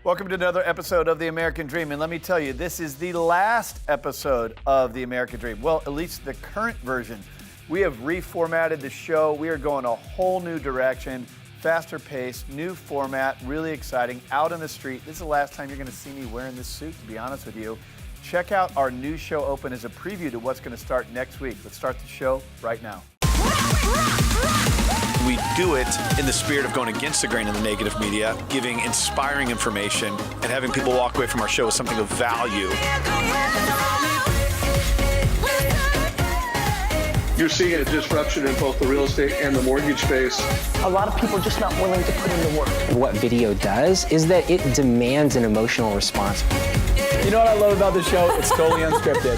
Welcome to another episode of The American Dream. And let me tell you, this is the last episode of The American Dream. Well, at least the current version. We have reformatted the show. We are going a whole new direction, faster pace, new format, really exciting, out on the street. This is the last time you're going to see me wearing this suit, to be honest with you. Check out our new show open as a preview to what's going to start next week. Let's start the show right now. We do it in the spirit of going against the grain of the negative media, giving inspiring information, and having people walk away from our show with something of value. You're seeing a disruption in both the real estate and the mortgage space. A lot of people are just not willing to put in the work. What video does is that it demands an emotional response. You know what I love about the show? It's totally unscripted.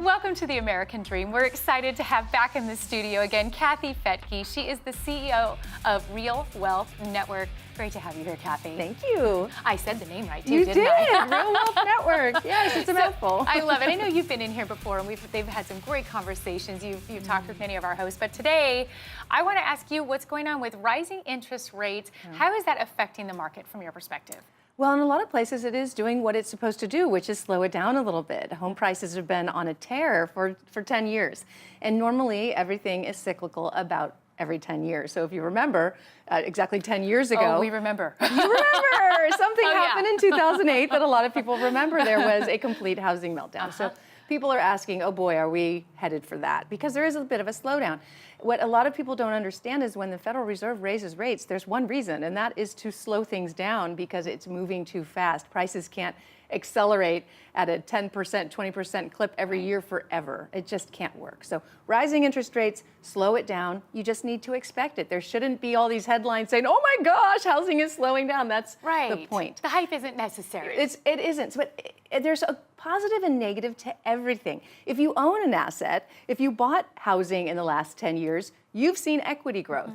Welcome to The American Dream. We're excited to have back in the studio again Kathy Fettke. She is the CEO of Real Wealth Network. Great to have you here, Kathy. Thank you. I said the name right, too, You didn't did. I? Real Wealth Network. Yes, it's a mouthful. I love it. I know you've been in here before, and they've had some great conversations. You've talked with many of our hosts. But today, I want to ask you what's going on with rising interest rates. How is that affecting the market from your perspective? Well, in a lot of places, it is doing what it's supposed to do, which is slow it down a little bit. Home prices have been on a tear for 10 years. And normally, everything is cyclical about every 10 years. So if you remember, exactly 10 years ago. Oh, we remember. You remember! Something happened in 2008 that a lot of people remember. There was a complete housing meltdown. So people are asking, oh boy, are we headed for that? Because there is a bit of a slowdown. What a lot of people don't understand is when the Federal Reserve raises rates, there's one reason, and that is to slow things down because it's moving too fast. Prices can't accelerate at a 10%, 20% clip every year forever. It just can't work. So rising interest rates, slow it down. You just need to expect it. There shouldn't be all these headlines saying, oh my gosh, housing is slowing down. That's the point. The hype isn't necessary. It isn't. But there's a positive and negative to everything. If you own an asset, if you bought housing in the last 10 years, you've seen equity growth.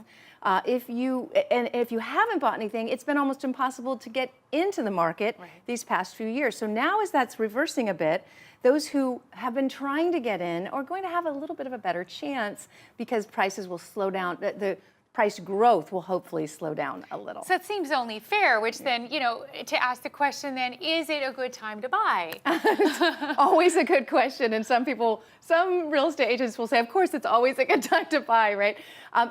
If you haven't bought anything, it's been almost impossible to get into the market these past few years. So now as that's reversing a bit, those who have been trying to get in are going to have a little bit of a better chance because prices will slow down. The price growth will hopefully slow down a little. So it seems only fair, which then, to ask the question then, is it a good time to buy? It's always a good question. And some real estate agents will say, of course, it's always a good time to buy, right?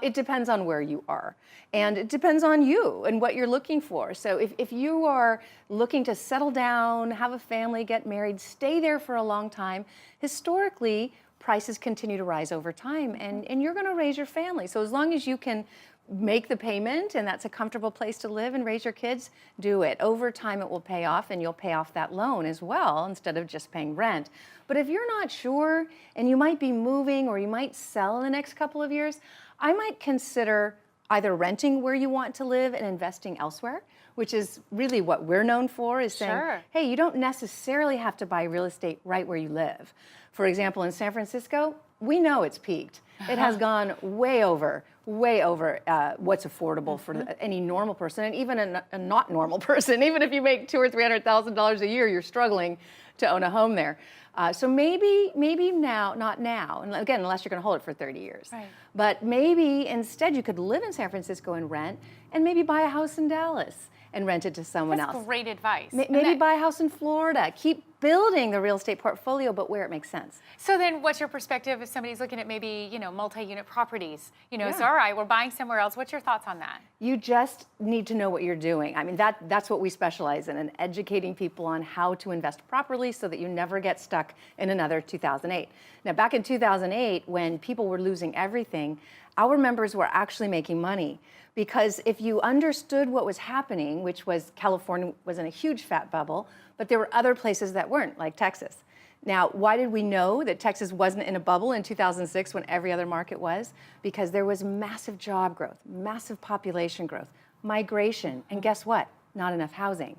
It depends on where you are. And it depends on you and what you're looking for. So if you are looking to settle down, have a family, get married, stay there for a long time, historically, prices continue to rise over time, and you're going to raise your family. So as long as you can make the payment and that's a comfortable place to live and raise your kids, do it. Over time, it will pay off, and you'll pay off that loan as well instead of just paying rent. But if you're not sure, and you might be moving or you might sell in the next couple of years, I might consider either renting where you want to live and investing elsewhere, which is really what we're known for, is saying, hey, you don't necessarily have to buy real estate right where you live. For example, in San Francisco, we know it's peaked. It has gone way over what's affordable for any normal person, and even a not normal person. Even if you make $200,000 or $300,000 a year, you're struggling to own a home there. So maybe now, not now, and again, unless you're going to hold it for 30 years. Right. But maybe instead you could live in San Francisco and rent, and maybe buy a house in Dallas and rent it to someone else. That's great advice. Maybe buy a house in Florida. Keep building the real estate portfolio, but where it makes sense. So then what's your perspective if somebody's looking at maybe, multi-unit properties? So all right, we're buying somewhere else. What's your thoughts on that? You just need to know what you're doing. I mean, that's what we specialize in, and educating people on how to invest properly so that you never get stuck in another 2008. Now, back in 2008, when people were losing everything, our members were actually making money. Because if you understood what was happening, which was California was in a huge fat bubble, but there were other places that weren't, like Texas. Now, why did we know that Texas wasn't in a bubble in 2006 when every other market was? Because there was massive job growth, massive population growth, migration, and guess what? Not enough housing.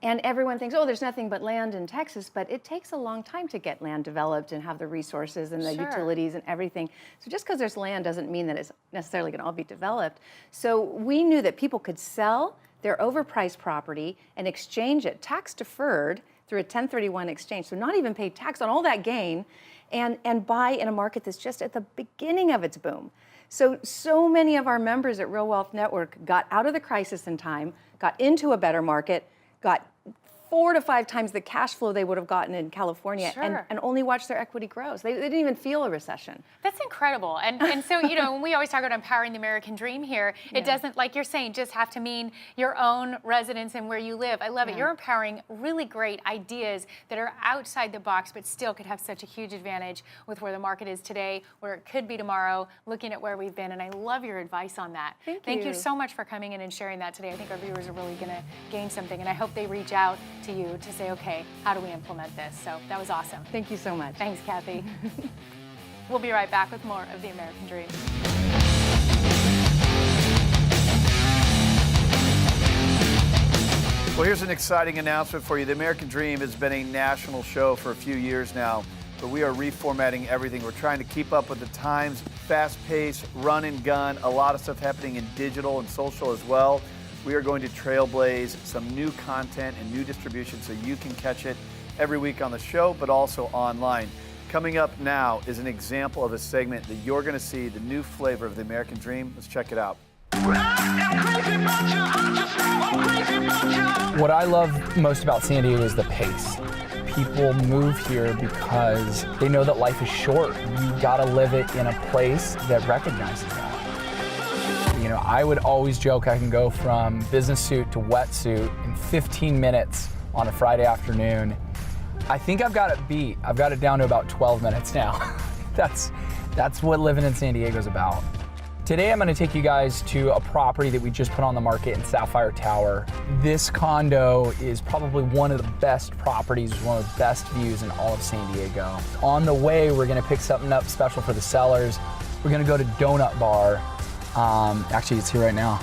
And everyone thinks, oh, there's nothing but land in Texas, but it takes a long time to get land developed and have the resources and the utilities and everything. So just because there's land doesn't mean that it's necessarily going to all be developed. So we knew that people could sell their overpriced property and exchange it tax deferred through a 1031 exchange, so not even pay tax on all that gain, and buy in a market that's just at the beginning of its boom. So many of our members at Real Wealth Network got out of the crisis in time, got into a better market, got 4 to 5 times the cash flow they would have gotten in California, and only watched their equity grow. So they didn't even feel a recession. That's incredible. And so, when we always talk about empowering the American dream here, it doesn't, like you're saying, just have to mean your own residence and where you live. I love it. You're empowering really great ideas that are outside the box, but still could have such a huge advantage with where the market is today, where it could be tomorrow, looking at where we've been. And I love your advice on that. Thank you so much for coming in and sharing that today. I think our viewers are really going to gain something. And I hope they reach out to you to say, okay, how do we implement this? So that was awesome. Thank you so much. Thanks, Kathy. We'll be right back with more of The American Dream. Well, here's an exciting announcement for you. The American Dream has been a national show for a few years now, but we are reformatting everything. We're trying to keep up with the times, fast pace, run and gun, a lot of stuff happening in digital and social as well. We are going to trailblaze some new content and new distribution so you can catch it every week on the show, but also online. Coming up now is an example of a segment that you're going to see the new flavor of the American Dream. Let's check it out. What I love most about San Diego is the pace. People move here because they know that life is short. You gotta live it in a place that recognizes that. I would always joke I can go from business suit to wetsuit in 15 minutes on a Friday afternoon. I think I've got it beat. I've got it down to about 12 minutes now. That's what living in San Diego is about. Today I'm going to take you guys to a property that we just put on the market in Sapphire Tower. This condo is probably one of the best properties, one of the best views in all of San Diego. On the way, we're going to pick something up special for the sellers. We're going to go to Donut Bar. Actually, it's here right now.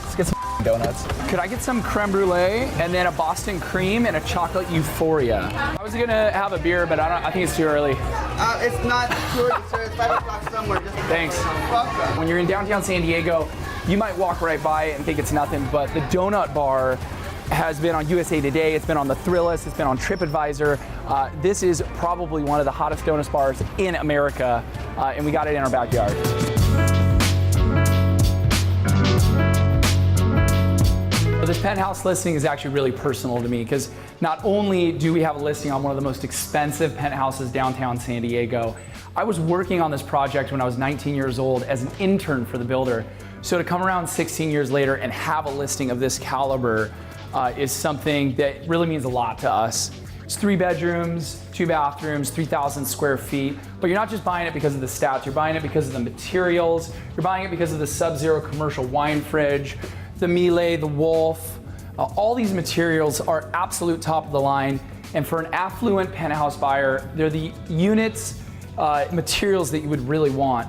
Let's get some donuts. Could I get some creme brulee and then a Boston cream and a chocolate euphoria? I was gonna have a beer, but I think it's too early. It's not too early, sir. It's 5 o'clock somewhere. Thanks. When you're in downtown San Diego, you might walk right by it and think it's nothing, but the Donut Bar has been on USA Today, it's been on the Thrillist, it's been on TripAdvisor. This is probably one of the hottest donut bars in America, and we got it in our backyard. This penthouse listing is actually really personal to me because not only do we have a listing on one of the most expensive penthouses downtown San Diego, I was working on this project when I was 19 years old as an intern for the builder. So to come around 16 years later and have a listing of this caliber is something that really means a lot to us. It's 3 bedrooms, 2 bathrooms, 3,000 square feet, but you're not just buying it because of the stats, you're buying it because of the materials, you're buying it because of the Sub-Zero commercial wine fridge, the Miele, the Wolf. All these materials are absolute top of the line, and for an affluent penthouse buyer, they're the units, materials that you would really want.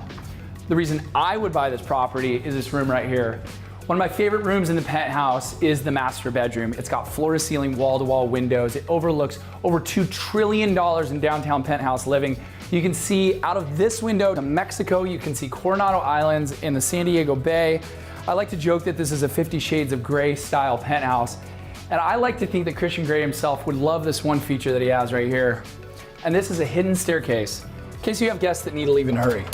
The reason I would buy this property is this room right here. One of my favorite rooms in the penthouse is the master bedroom. It's got floor-to-ceiling, wall-to-wall windows. It overlooks over $2 trillion in downtown penthouse living. You can see out of this window to Mexico. You can see Coronado Islands in the San Diego Bay. I like to joke that this is a 50 Shades of Grey style penthouse. And I like to think that Christian Grey himself would love this one feature that he has right here. And this is a hidden staircase, in case you have guests that need to leave and hurry.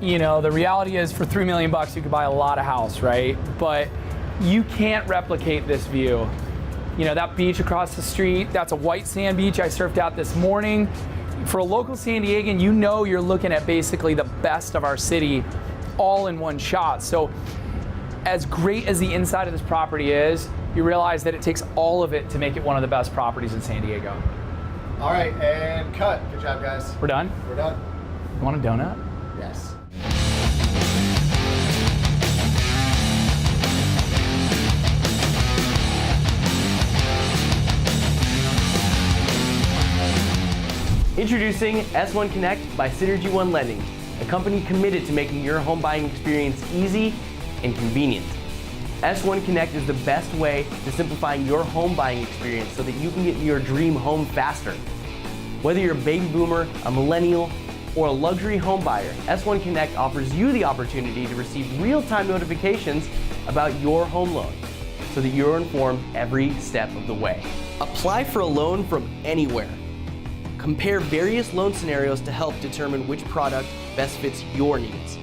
The reality is for $3 million, you could buy a lot of house, right? But you can't replicate this view. That beach across the street, that's a white sand beach I surfed out this morning. For a local San Diegan, you're looking at basically the best of our city all in one shot. So as great as the inside of this property is, you realize that it takes all of it to make it one of the best properties in San Diego. All right, and cut. Good job, guys. We're done? We're done. You want a donut? Yes. Introducing S1 Connect by Synergy One Lending, a company committed to making your home buying experience easy and convenient. S1 Connect is the best way to simplifying your home buying experience so that you can get your dream home faster. Whether you're a baby boomer, a millennial, or a luxury home buyer, S1 Connect offers you the opportunity to receive real-time notifications about your home loan so that you're informed every step of the way. Apply for a loan from anywhere. Compare various loan scenarios to help determine which product best fits your needs.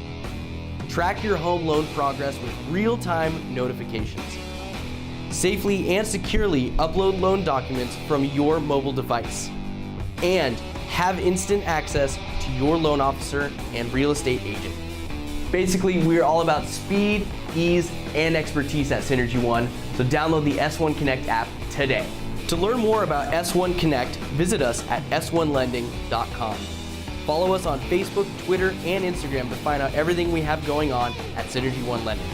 Track your home loan progress with real-time notifications. Safely and securely upload loan documents from your mobile device. And have instant access to your loan officer and real estate agent. Basically, we're all about speed, ease, and expertise at Synergy One, so download the S1 Connect app today. To learn more about S1 Connect, visit us at s1lending.com. Follow us on Facebook, Twitter, and Instagram to find out everything we have going on at Synergy One Lending.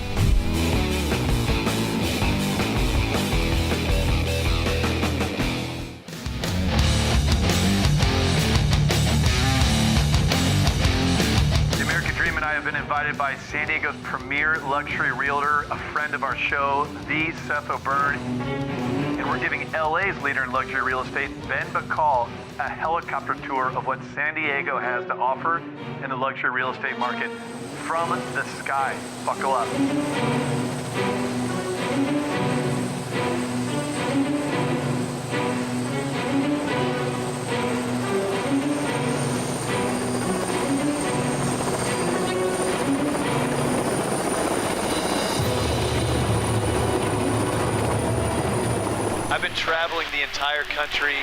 The American Dream and I have been invited by San Diego's premier luxury realtor, a friend of our show, the Seth O'Byrne. And we're giving LA's leader in luxury real estate, Ben Bacal, a helicopter tour of what San Diego has to offer in the luxury real estate market from the sky. Buckle up. I've been traveling the entire country,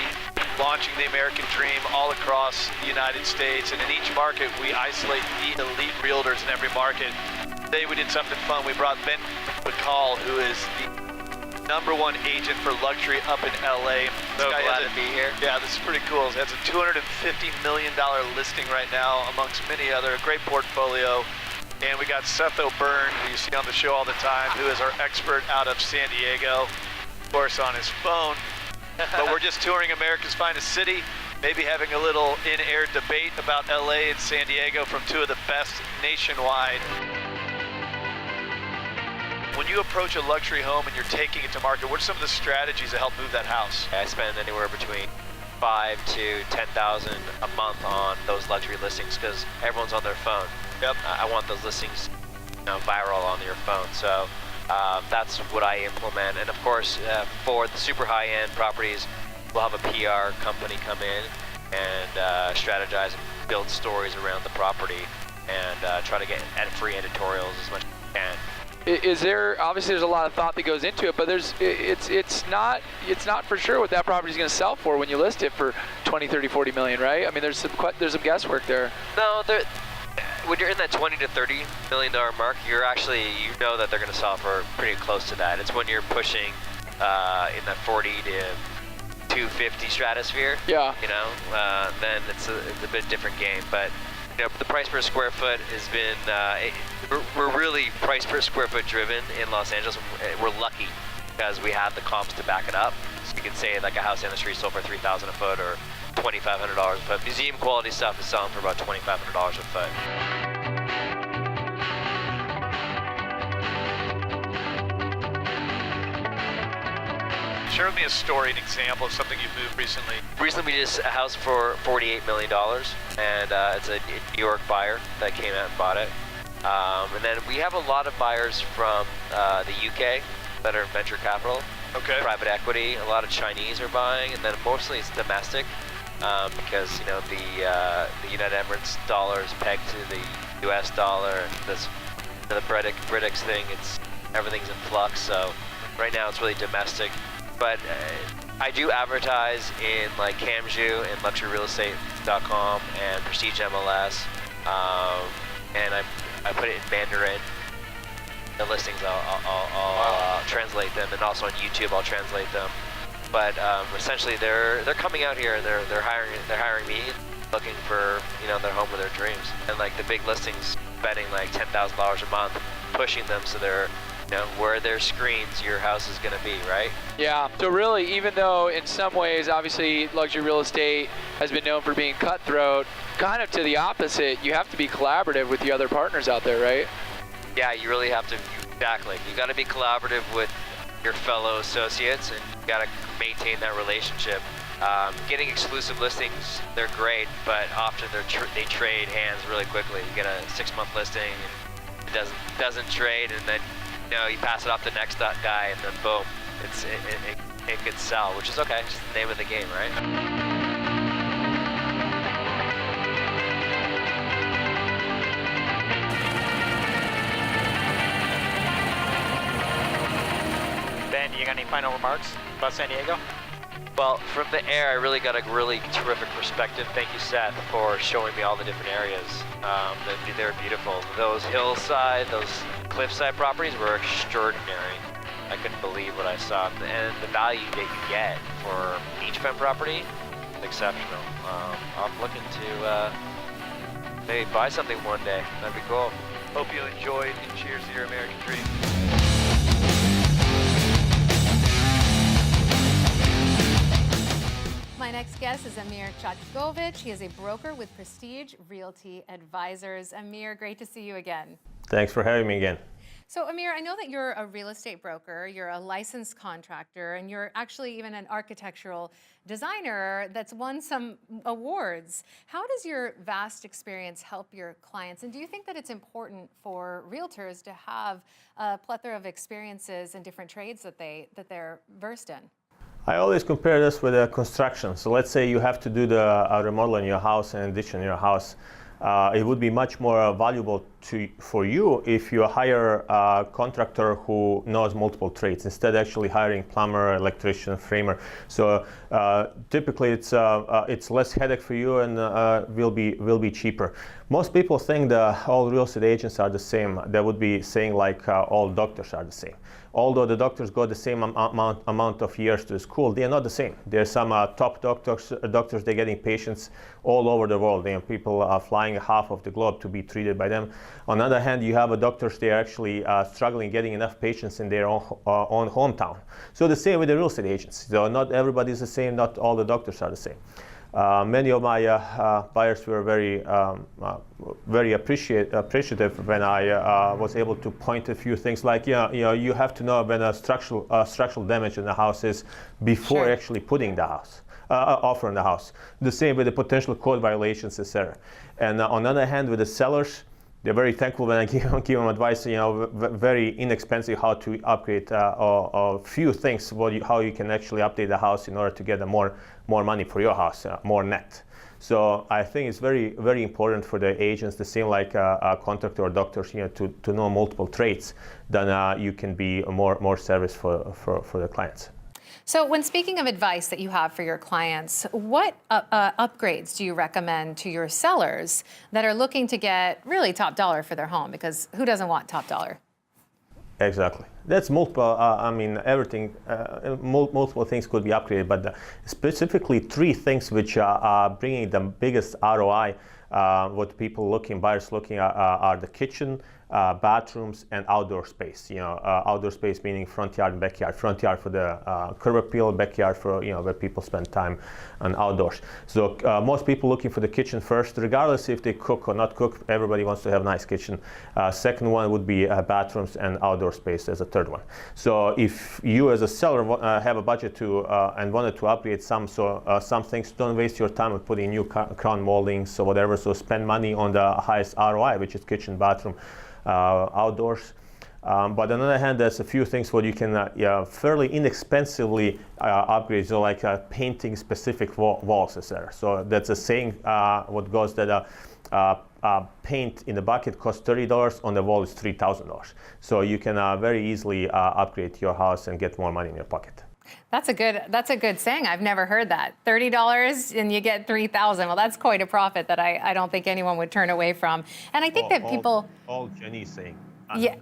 launching the American Dream all across the United States, and in each market we isolate the elite realtors in every market. Today we did something fun. We brought Ben Bacal, who is the #1 agent for luxury up in LA. So glad to be here. Yeah, this is pretty cool. He has a $250 million listing right now, amongst many other. Great portfolio. And we got Seth O'Byrne, who you see on the show all the time, who is our expert out of San Diego. Of course, on his phone. But we're just touring America's finest city, maybe having a little in-air debate about LA and San Diego from two of the best nationwide. When you approach a luxury home and you're taking it to market, what are some of the strategies to help move that house? I spend anywhere between $5,000 to $10,000 a month on those luxury listings because everyone's on their phone. Yep. I want those listings, viral on your phone. So that's what I implement. And of course, for the super high-end properties, we'll have a PR company come in and strategize and build stories around the property and try to get free editorials as much as we can. Is there, obviously there's a lot of thought that goes into it, but it's not for sure what that property is going to sell for when you list it for 20, 30, 40 million, right? I mean, there's some guesswork there. No, when you're in that 20 to 30 million dollar mark, you're actually, that they're going to sell for pretty close to that. It's when you're pushing in that 40 to 250 stratosphere. Yeah. Then it's a bit different game, but. The price per square foot has been, we're really price per square foot driven in Los Angeles. We're lucky because we have the comps to back it up. So you can say like a house down the street sold for $3,000 a foot or $2,500 a foot. Museum quality stuff is selling for about $2,500 a foot. Share with me a story, an example of something you've moved recently. Recently we did a house for $48 million, and it's a New York buyer that came out and bought it. And then we have a lot of buyers from the UK that are venture capital, private equity. A lot of Chinese are buying, and then mostly it's domestic because the United Emirates dollar is pegged to the US dollar, and this the British thing. Everything's in flux. So right now it's really domestic. But I do advertise in like Camju and luxuryrealestate.com and Prestige MLS, and I put it in Mandarin. The listings I'll translate them, and also on YouTube I'll translate them. But essentially they're coming out here and they're hiring me, looking for their home of their dreams, and like the big listings, spending like $10,000 a month, pushing them so they're where their screens, your house is going to be, right? Yeah, so really, even though in some ways, obviously, luxury real estate has been known for being cutthroat, kind of to the opposite, you have to be collaborative with the other partners out there, right? Yeah, you really have to, exactly. You got to be collaborative with your fellow associates, and you got to maintain that relationship. Getting exclusive listings, they're great, but often they trade hands really quickly. You get a 6-month listing, and it doesn't trade, and then you pass it off to the next guy, and then boom, it could sell, which is okay. It's just the name of the game, right? Ben, you got any final remarks about San Diego? Well, from the air, I really got a really terrific perspective. Thank you, Seth, for showing me all the different areas. They're beautiful. Those hillside, those cliffside properties were extraordinary. I couldn't believe what I saw. And the value that you get for beachfront property, exceptional. I'm looking to maybe buy something one day. That'd be cool. Hope you enjoyed, and cheers to your American dream. My next guest is Amir Cackovic. He is a broker with Prestige Realty Advisors. Amir, great to see you again. Thanks for having me again. So Amir, I know that you're a real estate broker, you're a licensed contractor, and you're actually even an architectural designer that's won some awards. How does your vast experience help your clients? And do you think that it's important for realtors to have a plethora of experiences in different trades that they're versed in? I always compare this with construction. So let's say you have to do the remodel in your house and addition in your house. It would be much more valuable for you if you hire a contractor who knows multiple trades instead of actually hiring plumber, electrician, framer. So typically it's less headache for you and will be cheaper. Most people think that all real estate agents are the same. They would be saying like all doctors are the same. Although the doctors got the same amount of years to school, they are not the same. There are some top doctors, they're getting patients all over the world. People are flying half of the globe to be treated by them. On the other hand, you have doctors, they're actually struggling getting enough patients in their own hometown. So the same with the real estate agents. So not everybody is the same, not all the doctors are the same. Many of my buyers were very appreciative when I was able to point a few things like, you have to know when a structural damage in the house is before actually putting the house, offer in the house. The same with the potential code violations, etc. And on the other hand, with the sellers, they're very thankful when I give them advice, very inexpensive how to upgrade a few things, how you can actually update the house in order to get more money for your house, more net. So I think it's very, very important for the agents, the same like a contractor or doctors, to know multiple trades, then you can be more service for the clients. So when speaking of advice that you have for your clients, what upgrades do you recommend to your sellers that are looking to get really top dollar for their home? Because who doesn't want top dollar? Exactly. That's multiple, everything, multiple things could be upgraded, but specifically 3 things which are bringing the biggest ROI, what buyers looking at are the kitchen, bathrooms, and outdoor space. Outdoor space meaning front yard and backyard. Front yard for the curb appeal, backyard for where people spend time and outdoors. So most people looking for the kitchen first, regardless if they cook or not cook. Everybody wants to have a nice kitchen. Second one would be bathrooms and outdoor space as a third one. So if you as a seller have a budget to and wanted to upgrade some things, don't waste your time with putting new crown moldings or whatever. So spend money on the highest ROI, which is kitchen, bathroom, outdoors. But on the other hand, there's a few things where you can fairly inexpensively upgrade, so like painting specific walls, etc. So that's a saying what goes that paint in the bucket costs $30, on the wall is $3,000. So you can very easily upgrade your house and get more money in your pocket. That's a good saying. I've never heard that. $30 and you get $3,000. Well, that's quite a profit that I don't think anyone would turn away from. And I think that people... All Jenny's saying. Yeah.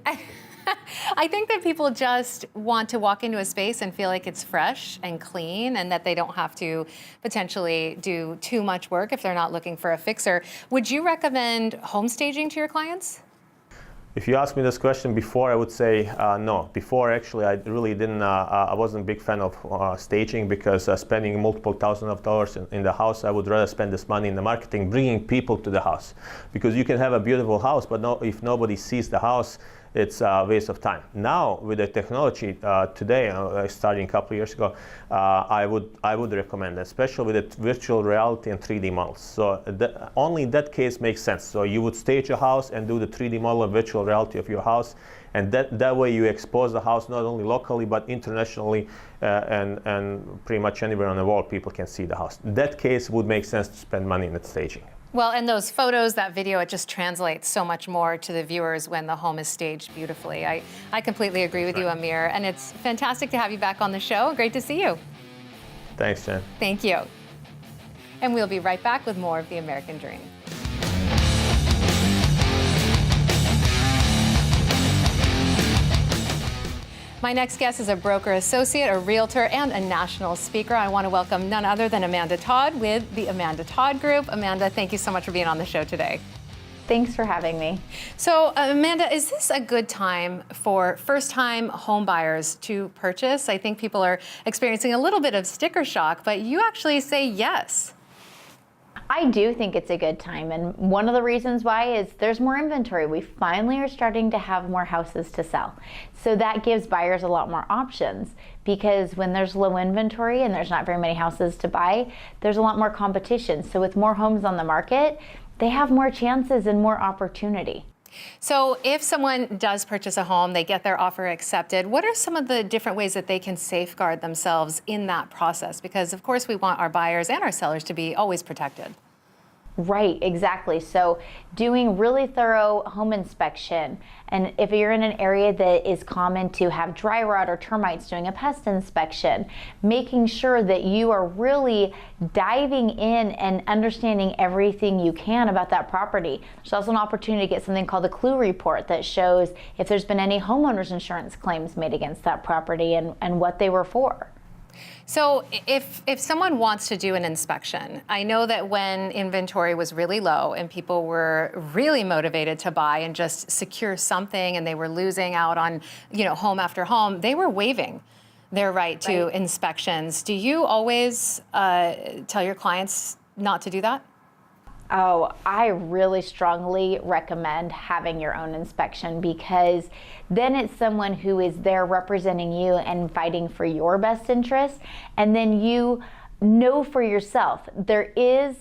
I think that people just want to walk into a space and feel like it's fresh and clean and that they don't have to potentially do too much work if they're not looking for a fixer. Would you recommend home staging to your clients? If you asked me this question before, I would say no. Before, actually, I really didn't. I wasn't a big fan of staging because spending multiple thousands of dollars in the house, I would rather spend this money in the marketing, bringing people to the house. Because you can have a beautiful house, but if nobody sees the house, it's a waste of time. Now, with the technology today, starting a couple of years ago, I would recommend, especially with the virtual reality and 3D models. So only in that case makes sense. So you would stage a house and do the 3D model and virtual reality of your house, and that way you expose the house not only locally but internationally, and pretty much anywhere on the world people can see the house. In that case, it would make sense to spend money in that staging. Well, and those photos, that video, it just translates so much more to the viewers when the home is staged beautifully. I completely agree with you, Amir, and it's fantastic to have you back on the show. Great to see you. Thanks, Jen. Thank you. And we'll be right back with more of The American Dream. My next guest is a broker associate, a realtor, and a national speaker. I want to welcome none other than Amanda Todd with the Amanda Todd Group. Amanda, thank you so much for being on the show today. Thanks for having me. So, Amanda, is this a good time for first-time home buyers to purchase? I think people are experiencing a little bit of sticker shock, but you actually say yes. I do think it's a good time, and one of the reasons why is there's more inventory. We finally are starting to have more houses to sell. So that gives buyers a lot more options, because when there's low inventory and there's not very many houses to buy, there's a lot more competition. So with more homes on the market, they have more chances and more opportunity. So if someone does purchase a home, they get their offer accepted, what are some of the different ways that they can safeguard themselves in that process? Because of course we want our buyers and our sellers to be always protected. Right, exactly. So doing really thorough home inspection, and if you're in an area that is common to have dry rot or termites, doing a pest inspection, making sure that you are really diving in and understanding everything you can about that property. There's also an opportunity to get something called a clue report that shows if there's been any homeowners insurance claims made against that property and what they were for. So if someone wants to do an inspection, I know that when inventory was really low and people were really motivated to buy and just secure something and they were losing out on, home after home, they were waiving their right to inspections. Do you always tell your clients not to do that? Oh, I really strongly recommend having your own inspection, because then it's someone who is there representing you and fighting for your best interest. And then you know for yourself, there is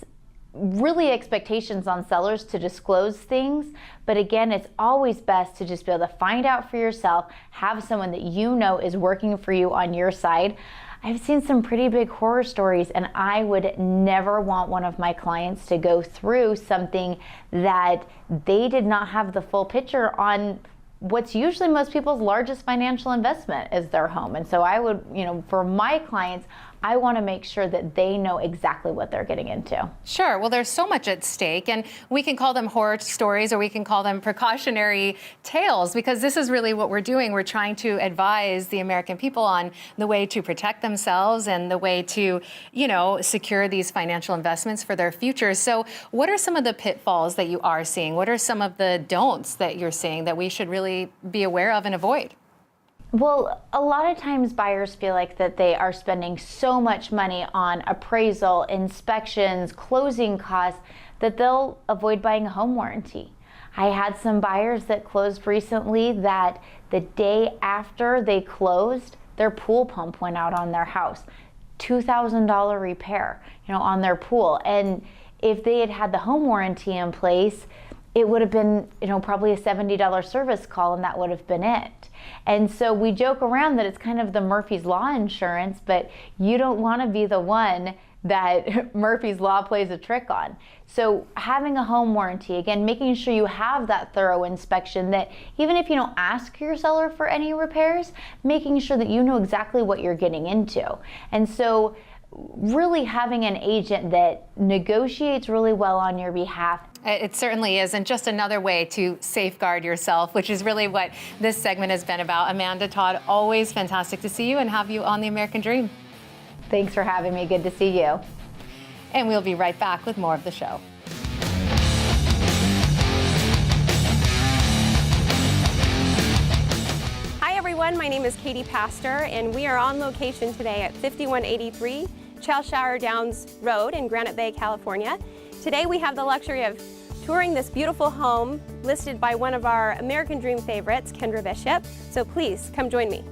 really expectations on sellers to disclose things. But again, it's always best to just be able to find out for yourself, have someone that you know is working for you on your side. I've seen some pretty big horror stories, and I would never want one of my clients to go through something that they did not have the full picture on. What's usually most people's largest financial investment is their home. And so I would, for my clients, I want to make sure that they know exactly what they're getting into. Sure. Well, there's so much at stake, and we can call them horror stories or we can call them precautionary tales, because this is really what we're doing. We're trying to advise the American people on the way to protect themselves and the way to, secure these financial investments for their future. So what are some of the pitfalls that you are seeing? What are some of the don'ts that you're seeing that we should really be aware of and avoid? Well, a lot of times buyers feel like that they are spending so much money on appraisal, inspections, closing costs, that they'll avoid buying a home warranty. I had some buyers that closed recently that the day after they closed, their pool pump went out on their house. $2,000 repair, on their pool. And if they had had the home warranty in place, it would have been, probably a $70 service call, and that would have been it. And so we joke around that it's kind of the Murphy's Law insurance, but you don't want to be the one that Murphy's Law plays a trick on. So having a home warranty, again, making sure you have that thorough inspection, that even if you don't ask your seller for any repairs, making sure that you know exactly what you're getting into. And so really having an agent that negotiates really well on your behalf. It certainly is, and just another way to safeguard yourself, which is really what this segment has been about. Amanda Todd, always fantastic to see you and have you on The American Dream. Thanks for having me. Good to see you. And we'll be right back with more of the show. Hi everyone, my name is Katie Pastor, and we are on location today at 5183 Chowshower Downs Road in Granite Bay, California. Today we have the luxury of touring this beautiful home listed by one of our American Dream favorites, Kendra Bishop. So please come join me.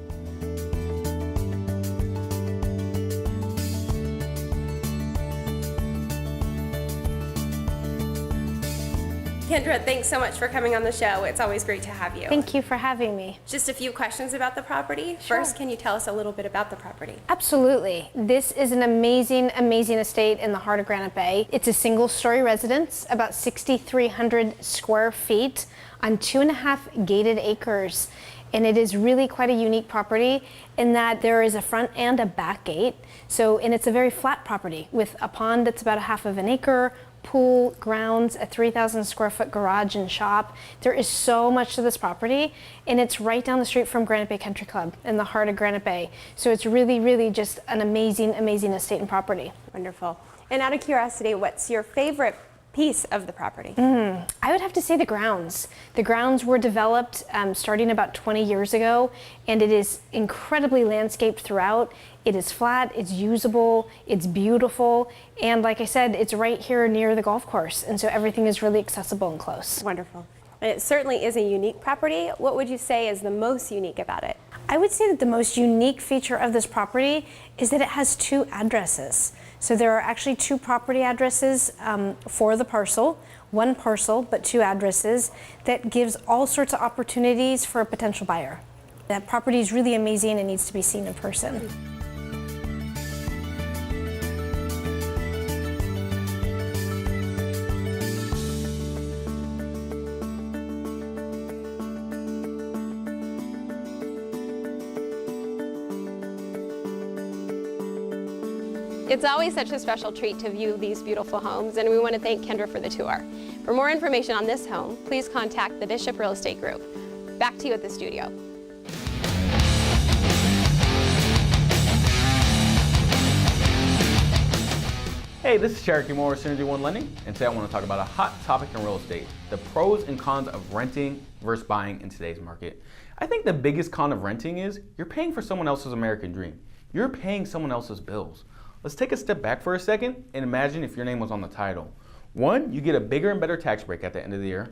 Kendra, thanks so much for coming on the show. It's always great to have you. Thank you for having me. Just a few questions about the property. Sure. First, can you tell us a little bit about the property? Absolutely. This is an amazing, amazing estate in the heart of Granite Bay. It's a single-story residence, about 6,300 square feet on 2.5 gated acres. And it is really quite a unique property in that there is a front and a back gate. And it's a very flat property with a pond that's about 1/2 acre, pool, grounds, a 3,000 square foot garage and shop. There is so much to this property, and it's right down the street from Granite Bay Country Club in the heart of Granite Bay. So it's really, really just an amazing, amazing estate and property. Wonderful. And out of curiosity, what's your favorite piece of the property? I would have to say the grounds. The grounds were developed starting about 20 years ago, and it is incredibly landscaped throughout. It is flat, it's usable, it's beautiful, and like I said, it's right here near the golf course, and so everything is really accessible and close. Wonderful. And it certainly is a unique property. What would you say is the most unique about it? I would say that the most unique feature of this property is that it has 2 addresses. So there are actually 2 property addresses for the parcel, 1 parcel, but 2 addresses that gives all sorts of opportunities for a potential buyer. That property is really amazing and needs to be seen in person. It's always such a special treat to view these beautiful homes, and we want to thank Kendra for the tour. For more information on this home, please contact the Bishop Real Estate Group. Back to you at the studio. Hey, this is Cherokee with Synergy One Lending, and today I want to talk about a hot topic in real estate, the pros and cons of renting versus buying in today's market. I think the biggest con of renting is you're paying for someone else's American dream. You're paying someone else's bills. Let's take a step back for a second and imagine if your name was on the title. 1, you get a bigger and better tax break at the end of the year.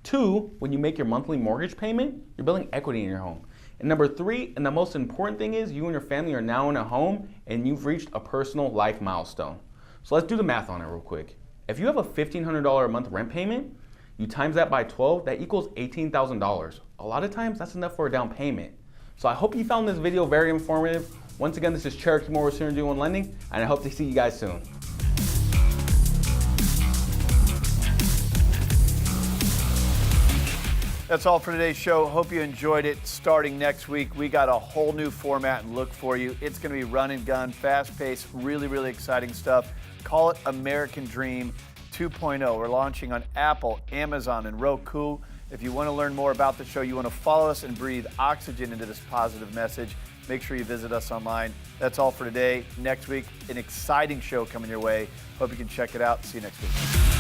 2, when you make your monthly mortgage payment, you're building equity in your home. And number 3, and the most important thing is you and your family are now in a home and you've reached a personal life milestone. So let's do the math on it real quick. If you have a $1,500 a month rent payment, you times that by 12, that equals $18,000. A lot of times that's enough for a down payment. So I hope you found this video very informative. Once again, this is Cherokee with Synergy One Lending, and I hope to see you guys soon. That's all for today's show. Hope you enjoyed it. Starting next week, we got a whole new format and look for you. It's going to be run and gun, fast-paced, really, really exciting stuff. Call it American Dream 2.0. We're launching on Apple, Amazon, and Roku. If you want to learn more about the show, you want to follow us and breathe oxygen into this positive message, make sure you visit us online. That's all for today. Next week, an exciting show coming your way. Hope you can check it out. See you next week.